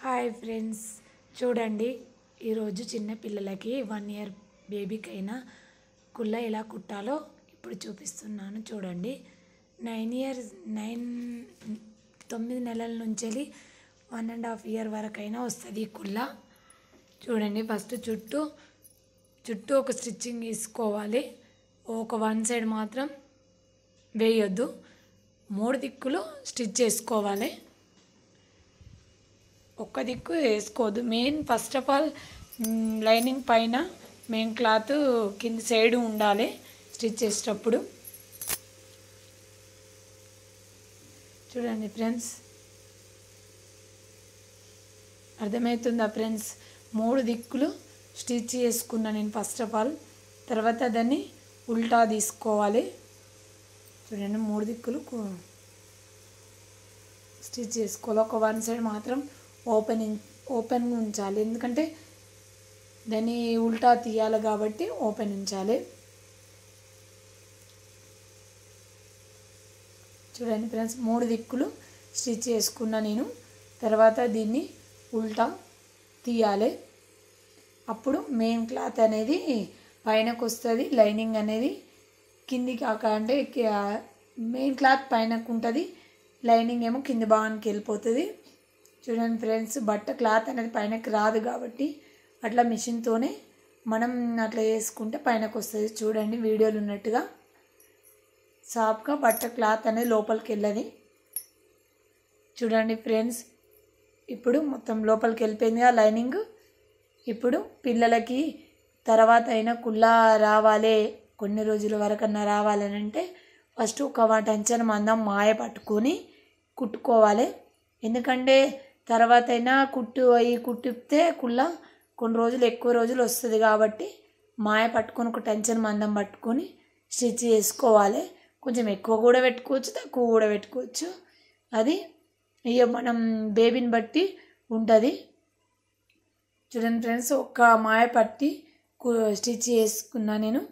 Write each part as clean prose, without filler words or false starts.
Hi friends, చూడండి ఈరోజు చిన్న పిల్లలకి 1 ఇయర్ బేబీకైనా కుల్ల ఎలా కుట్టాలో ఇప్పుడు చూపిస్తున్నాను. చూడండి 9 నెలల నుంచి 1.5 ఇయర్ వరకైనా వస్తుంది ఈ కుల్ల. చూడండి ఫస్ట్ చుట్టూ ఒక స్టిచ్చింగ్ తీసుకోవాలి. ఒక వన్ సైడ్ మాత్రం వేయొద్దు, 3 దిక్కులు స్టిచ్ చేసుకోవాలి. ఒక్క దిక్కు వేసుకోవద్దు. ఫస్ట్ ఆఫ్ ఆల్ లైనింగ్ పైన మెయిన్ క్లాత్ కింది సైడ్ ఉండాలి స్టిచ్ చేసేటప్పుడు. చూడండి ఫ్రెండ్స్, అర్థమవుతుందా ఫ్రెండ్స్? 3 దిక్కులు స్టిచ్ చేసుకున్నా నేను ఫస్ట్ ఆఫ్ ఆల్. తర్వాత దాన్ని ఉల్టా తీసుకోవాలి. చూడండి 3 దిక్కులు స్టిచ్ చేసుకోవాలి. ఒక వన్ సైడ్ మాత్రం ఓపెన్గా ఉంచాలి, ఎందుకంటే దాన్ని ఉల్టా తీయాలి కాబట్టి ఓపెన్ ఉంచాలి. చూడండి ఫ్రెండ్స్, 3 దిక్కులు స్టిచ్ చేసుకున్నా నేను. తర్వాత దీన్ని ఉల్టా తీయాలి. అప్పుడు మెయిన్ క్లాత్ అనేది పైనకు వస్తుంది, లైనింగ్ అనేది కిందికి అంటే మెయిన్ క్లాత్ పైనకు ఉంటుంది, లైనింగ్ ఏమో కింది భాగానికి వెళ్ళిపోతుంది. చూడండి ఫ్రెండ్స్, బట్ట క్లాత్ అనేది పైనకి రాదు కాబట్టి అట్లా మిషన్తోనే మనం అట్లా వేసుకుంటే పైనకు వస్తుంది. చూడండి వీడియోలు ఉన్నట్టుగా సాఫ్ట్గా బట్ట క్లాత్ అనేది లోపలికి వెళ్ళదు. చూడండి ఫ్రెండ్స్, ఇప్పుడు మొత్తం లోపలికి వెళ్ళిపోయిందిగా లైనింగ్. ఇప్పుడు పిల్లలకి తర్వాత అయినా కుల్లా రావాలి, కొన్ని రోజుల వరకన్నా రావాలని అంటే ఫస్ట్ ఒక టంచన మందం మాయ పట్టుకొని కుట్టుకోవాలి. ఎందుకంటే తర్వాత అయినా కుట్టితే కుల్ల కొన్ని రోజులు ఎక్కువ రోజులు వస్తుంది కాబట్టి మాయ పట్టుకొని ఒక టెన్షన్ మందం పట్టుకొని స్టిచ్ చేసుకోవాలి. కొంచెం ఎక్కువ కూడా పెట్టుకోవచ్చు, తక్కువ కూడా పెట్టుకోవచ్చు. అది ఇక మనం బేబీని బట్టి ఉంటుంది. చూడండి ఫ్రెండ్స్, ఒక మాయ పట్టి స్టిచ్ చేసుకున్నా నేను.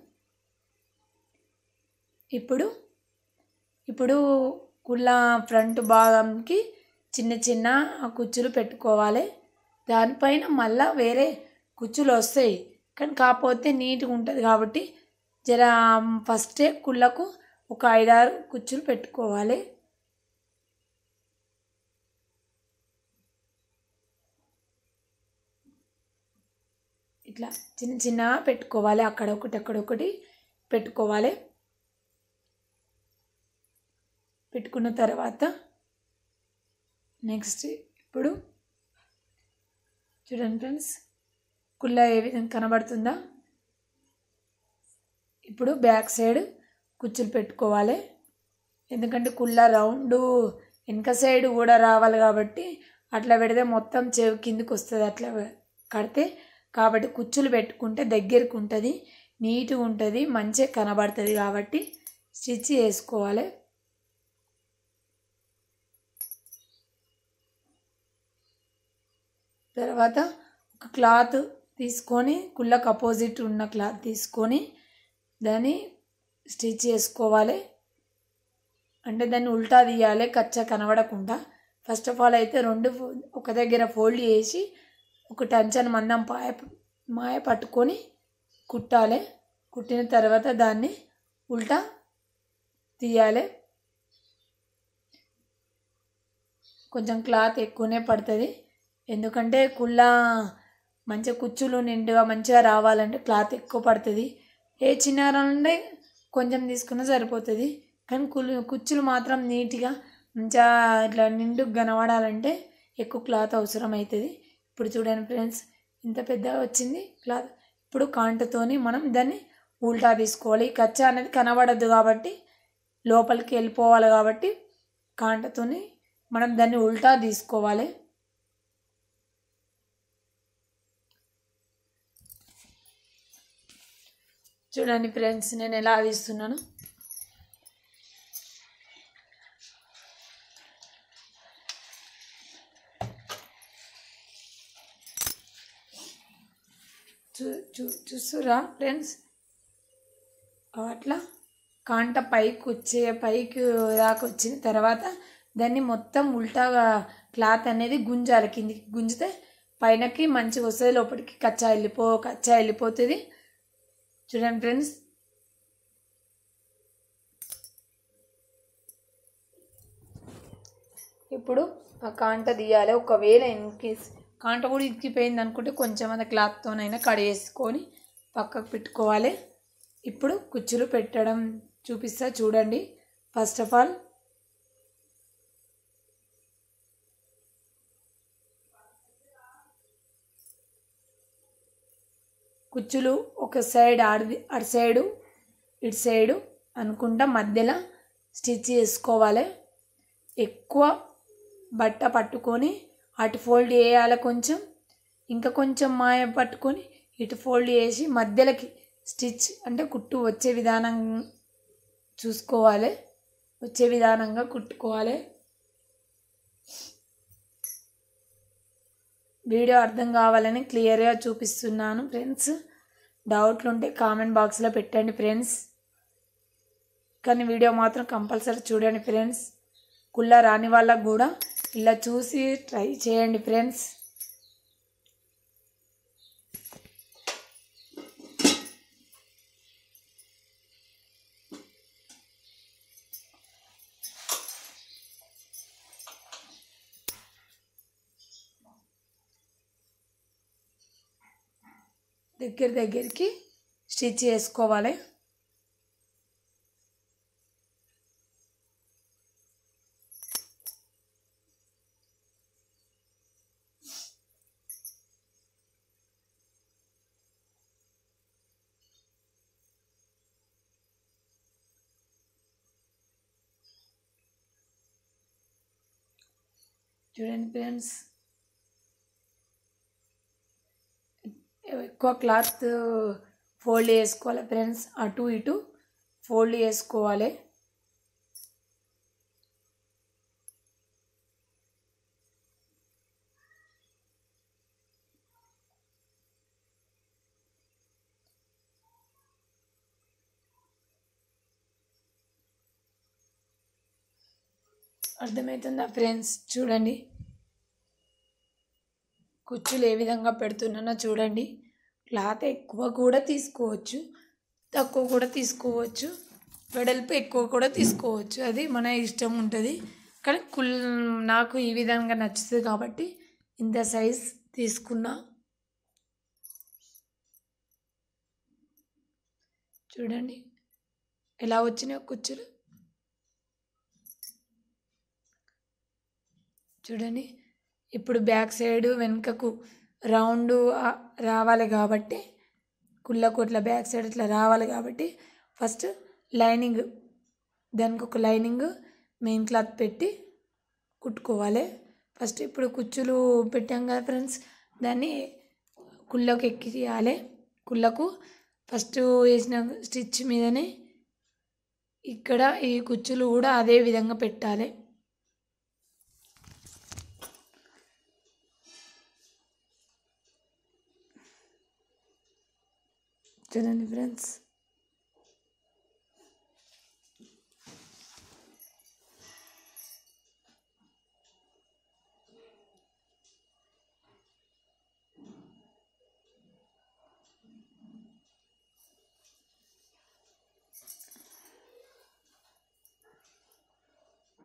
ఇప్పుడు కుల్ల ఫ్రంట్ భాగంకి చిన్న చిన్న కుచ్చులు పెట్టుకోవాలి. దానిపైన మళ్ళీ వేరే కుచ్చులు వస్తాయి, కానీ కాకపోతే నీట్గా ఉంటుంది కాబట్టి జర ఫస్టే కుళ్ళకు ఒక 5-6 కుచ్చులు పెట్టుకోవాలి. ఇట్లా చిన్న చిన్నగా పెట్టుకోవాలి, అక్కడొకటి పెట్టుకోవాలి. పెట్టుకున్న తర్వాత నెక్స్ట్ ఇప్పుడు చూడండి ఫ్రెండ్స్, కుల్ల ఏ విధంగా కనబడుతుందా. ఇప్పుడు బ్యాక్ సైడ్ కుచ్చులు పెట్టుకోవాలి, ఎందుకంటే కుల్ల రౌండ్ వెనక సైడ్ కూడా రావాలి కాబట్టి అట్లా పెడితే మొత్తం చెవి కిందికి వస్తుంది అట్లా కడితే. కాబట్టి కుచ్చులు పెట్టుకుంటే దగ్గరికి ఉంటుంది, నీట్గా ఉంటుంది, మంచిగా కనబడుతుంది కాబట్టి స్టిచ్ చేసుకోవాలి. తర్వాత ఒక క్లాత్ తీసుకొని కుళ్ళకు అపోజిట్ ఉన్న క్లాత్ తీసుకొని దాన్ని స్టిచ్ చేసుకోవాలి. అంటే దాన్ని ఉల్టా తీయాలి, కచ్చా కనబడకుండా. ఫస్ట్ ఆఫ్ ఆల్ అయితే 2 ఒక దగ్గర ఫోల్డ్ చేసి ఒక టంచన్ మందం మాయ పట్టుకొని కుట్టాలి. కుట్టిన తర్వాత దాన్ని ఉల్టా తీయాలి. కొంచెం క్లాత్ ఎక్కువనే పడుతుంది, ఎందుకంటే కుల్ల మంచిగా కుచ్చులు నిండుగా మంచిగా రావాలంటే క్లాత్ ఎక్కువ పడుతుంది. ఏ చిన్నారంటే కొంచెం తీసుకున్నా సరిపోతుంది, కానీ కుచ్చులు మాత్రం నీట్గా మంచిగా ఇట్లా నిండుగా కనబడాలంటే ఎక్కువ క్లాత్ అవసరం అవుతుంది. ఇప్పుడు చూడండి ఫ్రెండ్స్, ఇంత పెద్దగా వచ్చింది క్లాత్. ఇప్పుడు కాంటతోని మనం దాన్ని ఉల్టా తీసుకోవాలి. కచ్చా అనేది కనబడద్దు కాబట్టి లోపలికి వెళ్ళిపోవాలి కాబట్టి కాంటతోని మనం దాన్ని ఉల్టా తీసుకోవాలి. చూడండి ఫ్రెండ్స్, నేను ఎలా తీస్తున్నాను. చూస్తురా ఫ్రెండ్స్, అట్లా కాంట పైకి దాకా వచ్చిన తర్వాత దాన్ని మొత్తం ఉల్టాగా క్లాత్ అనేది గుంజాలి, కిందికి గుంజితే పైనకి మంచిగా వస్తుంది, లోపలికి కచ్చా వెళ్ళిపోతుంది. చూడండి ఫ్రెండ్స్, ఇప్పుడు ఆ కాంట తీయాలి. ఒకవేళ ఇన్కేస్ కాంట కూడా ఇరికిపోయింది అనుకుంటే కొంచెం అంత క్లాత్తోనైనా కడిగేసుకొని పక్కకు పెట్టుకోవాలి. ఇప్పుడు కుచ్చులు పెట్టడం చూపిస్తా చూడండి. ఫస్ట్ ఆఫ్ ఆల్ కుచ్చులు ఒక సైడ్ అటు సైడు ఇటు సైడు అనుకుంటా మధ్యలో స్టిచ్ చేసుకోవాలి. ఎక్కువ బట్ట పట్టుకొని అటు ఫోల్డ్ చేయాలి కొంచెం, ఇంకా కొంచెం మాయ పట్టుకొని ఇటు ఫోల్డ్ చేసి మధ్యలోకి స్టిచ్ అంటే కుట్టు వచ్చే విధానం చూసుకోవాలి, వచ్చే విధానంగా కుట్టుకోవాలి. వీడియో అర్థం కావాలని క్లియర్గా చూపిస్తున్నాను ఫ్రెండ్స్. డౌట్లు ఉంటే కామెంట్ బాక్స్లో పెట్టండి ఫ్రెండ్స్. కానీ వీడియో మాత్రం కంపల్సరీ చూడండి ఫ్రెండ్స్. కుల్ల రాని వాళ్ళకు కూడా ఇలా చూసి ట్రై చేయండి ఫ్రెండ్స్. దగ్గరికి స్టిచ్ చేసుకోవాలి. చూడండి ఫ్రెండ్స్, ఎక్కువ క్లాత్ ఫోల్డ్ చేసుకోవాలి ఫ్రెండ్స్, అటు ఇటు ఫోల్డ్ చేసుకోవాలి. అర్థమవుతుందా ఫ్రెండ్స్? చూడండి కుచ్చులు ఏ విధంగా పెడుతున్నానో చూడండి. క్లాత్ ఎక్కువ కూడా తీసుకోవచ్చు, తక్కువ కూడా తీసుకోవచ్చు, వెడల్పు ఎక్కువ కూడా తీసుకోవచ్చు, అది మన ఇష్టం ఉంటుంది. కానీ నాకు ఈ విధంగా నచ్చుతుంది కాబట్టి ఇంత సైజ్ తీసుకున్నా. చూడండి ఎలా వచ్చినాయో కుచ్చులు. చూడండి ఇప్పుడు బ్యాక్ సైడ్ వెనుకకు రౌండ్ రావాలి కాబట్టి, కుళ్ళకు ఇట్లా బ్యాక్ సైడ్ ఇట్లా రావాలి కాబట్టి ఫస్ట్ లైనింగ్, దానికి ఒక లైనింగ్ మెయిన్ క్లాత్ పెట్టి కుట్టుకోవాలి. ఫస్ట్ ఇప్పుడు కుచ్చులు పెట్టాం కదా ఫ్రెండ్స్, దాన్ని కుళ్ళకు ఎక్కియాలి. కుళ్ళకు ఫస్ట్ వేసిన స్టిచ్ మీదనే ఇక్కడ ఈ కుచ్చులు కూడా అదే విధంగా పెట్టాలి. చూడండి ఫ్రెండ్స్,